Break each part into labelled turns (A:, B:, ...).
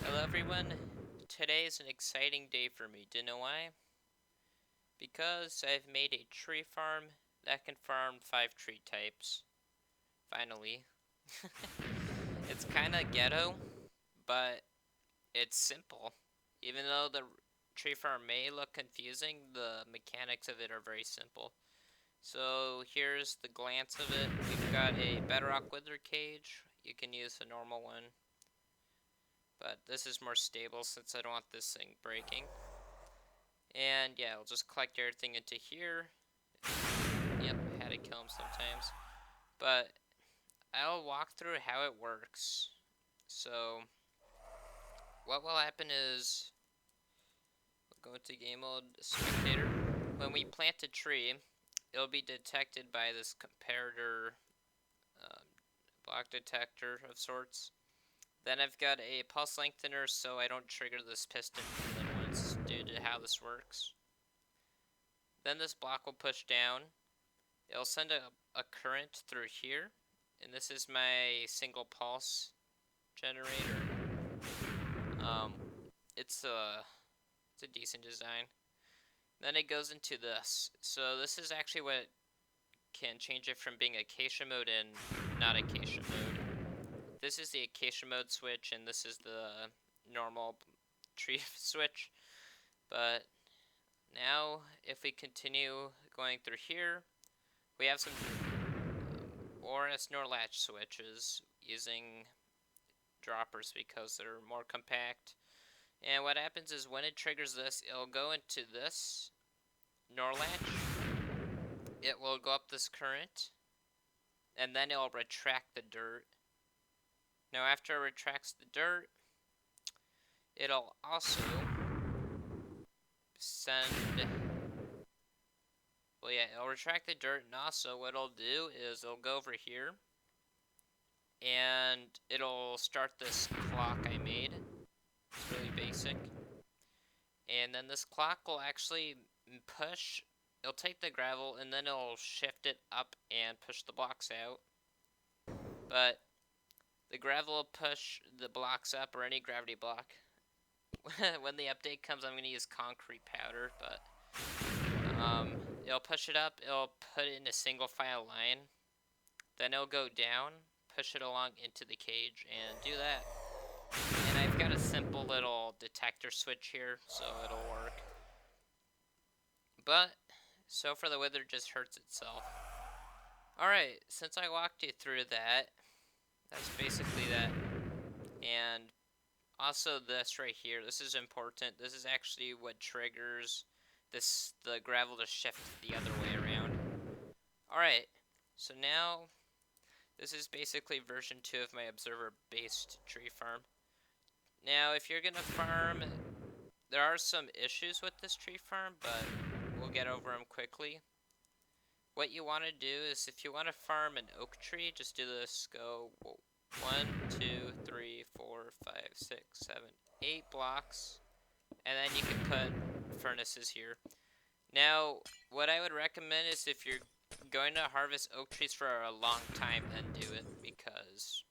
A: Hello everyone, today is an exciting day for me. Do you know why? Because I've made a tree farm that can farm 5 tree types. Finally. It's kinda ghetto, but it's simple. Even though the tree farm may look confusing, the mechanics of it are very simple. So here's the glance of it. We've got a bedrock wither cage. You can use a normal one, but this is more stable since I don't want this thing breaking. And yeah, I'll just collect everything into here. Yep, had to kill him sometimes. But I'll walk through how it works. So what will happen is we'll go into game mode spectator. When we plant a tree, it'll be detected by this comparator um, block detector of sorts. Then I've got a pulse lengthener so I don't trigger this piston more than once due to how this works. Then this block will push down. It'll send a current through here, and this is my single pulse generator. Um, it's a decent design. Then it goes into this. So this is actually what can change it from being acacia mode and not acacia mode. This is the acacia mode switch, and this is the normal tree switch. But now, if we continue going through here, we have some ORS NOR latch switches using droppers because they're more compact. And what happens is when it triggers this, it'll go into this NOR latch. It will go up this current, and then it'll retract the dirt. Now after it retracts the dirt, it'll also send, well yeah, it'll retract the dirt, and also what it'll do is it'll go over here, and it'll start this clock I made. It's really basic. And then this clock will actually push, it'll take the gravel and then it'll shift it up and push the blocks out. But the gravel will push the blocks up, or any gravity block. When the update comes, I'm going to use concrete powder, but it'll push it up, it'll put it in a single file line, then it'll go down, push it along into the cage, and do that. And I've got a simple little detector switch here, so it'll work. But so far the wither just hurts itself. Alright, since I walked you through that, that's basically that. And also this right here, this is important. This is actually what triggers the gravel to shift the other way around. Alright, so now this is basically version 2 of my observer-based tree farm. Now, if you're gonna farm, there are some issues with this tree farm, but we'll get over them quickly. What you want to do is, if you want to farm an oak tree, just do this. Go 1, 2, 3, 4, 5, 6, 7, 8 blocks, and then you can put furnaces here. Now, what I would recommend is if you're going to harvest oak trees for a long time, then do it, because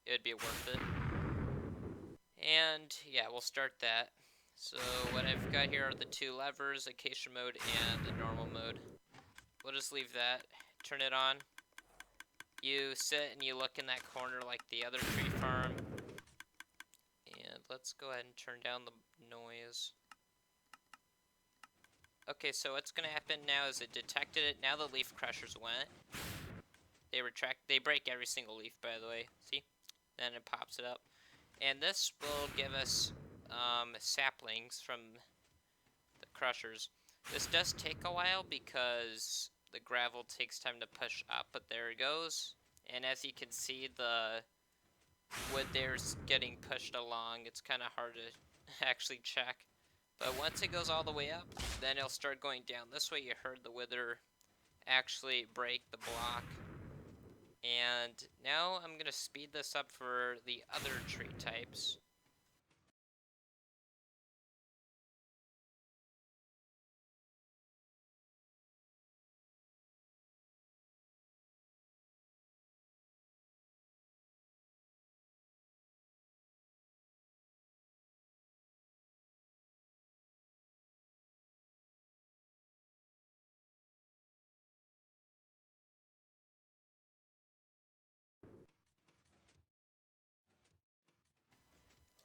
A: it would be worth it. And yeah, we'll start that. So what I've got here are the 2 levers, acacia mode and the normal mode. We'll just leave that, turn it on. You sit and you look in that corner like the other tree farm. And let's go ahead and turn down the noise. Okay, so what's gonna happen now is it detected it. Now the leaf crushers went. They break every single leaf, by the way. See? Then it pops it up. And this will give us saplings from the crushers. This does take a while because the gravel takes time to push up, but there it goes. And as you can see, the wood there's getting pushed along. It's kind of hard to actually check. But once it goes all the way up, then it'll start going down. This way you heard the wither actually break the block. And now I'm going to speed this up for the other tree types.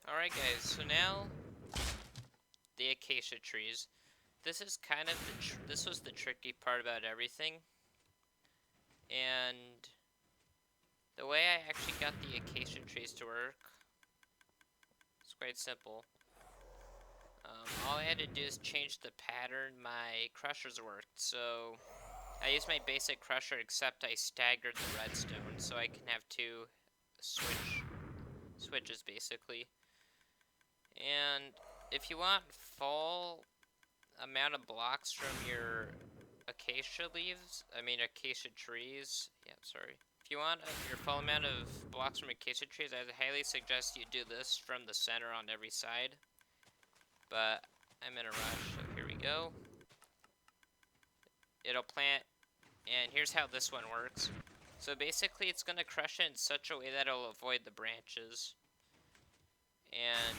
A: Alright guys, so now the acacia trees. This is kind of this was the tricky part about everything. And the way I actually got the acacia trees to work is quite simple. All I had to do is change the pattern my crushers worked. So I used my basic crusher, except I staggered the redstone so I can have two switches basically. And if you want full amount of blocks from your acacia trees, yeah, sorry. If you want your full amount of blocks from acacia trees, I highly suggest you do this from the center on every side. But I'm in a rush, so here we go. It'll plant, and here's how this one works. So basically, it's going to crush it in such a way that it'll avoid the branches. And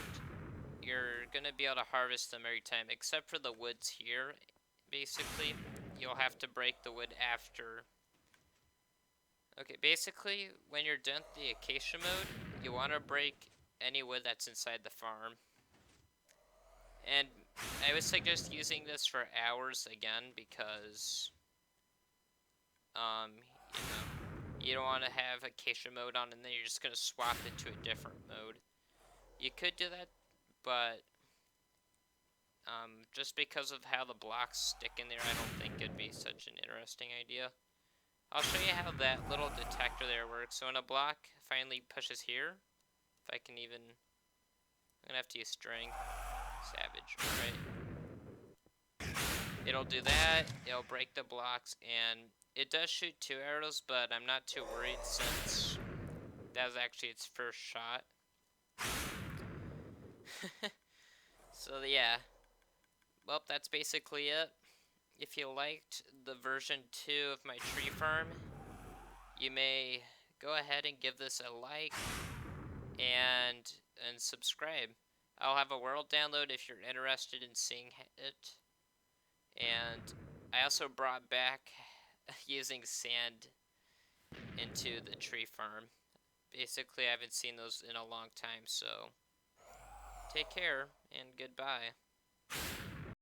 A: you're going to be able to harvest them every time, except for the woods here. Basically, you'll have to break the wood after. Okay, basically, when you're done with the acacia mode, you want to break any wood that's inside the farm. And I would suggest using this for hours again, because you don't want to have acacia mode on and then you're just going to swap it to a different mode. You could do that, but just because of how the blocks stick in there, I don't think it'd be such an interesting idea. I'll show you how that little detector there works. So when a block finally pushes here, if I can even, I'm going to have to use string. Savage, right? It'll do that, it'll break the blocks, and it does shoot 2 arrows, but I'm not too worried since that was actually its first shot. So yeah, well, that's basically it. If you liked the version 2 of my tree farm, you may go ahead and give this a like and subscribe. I'll have a world download if you're interested in seeing it. And I also brought back using sand into the tree farm. Basically, I haven't seen those in a long time, so take care and goodbye.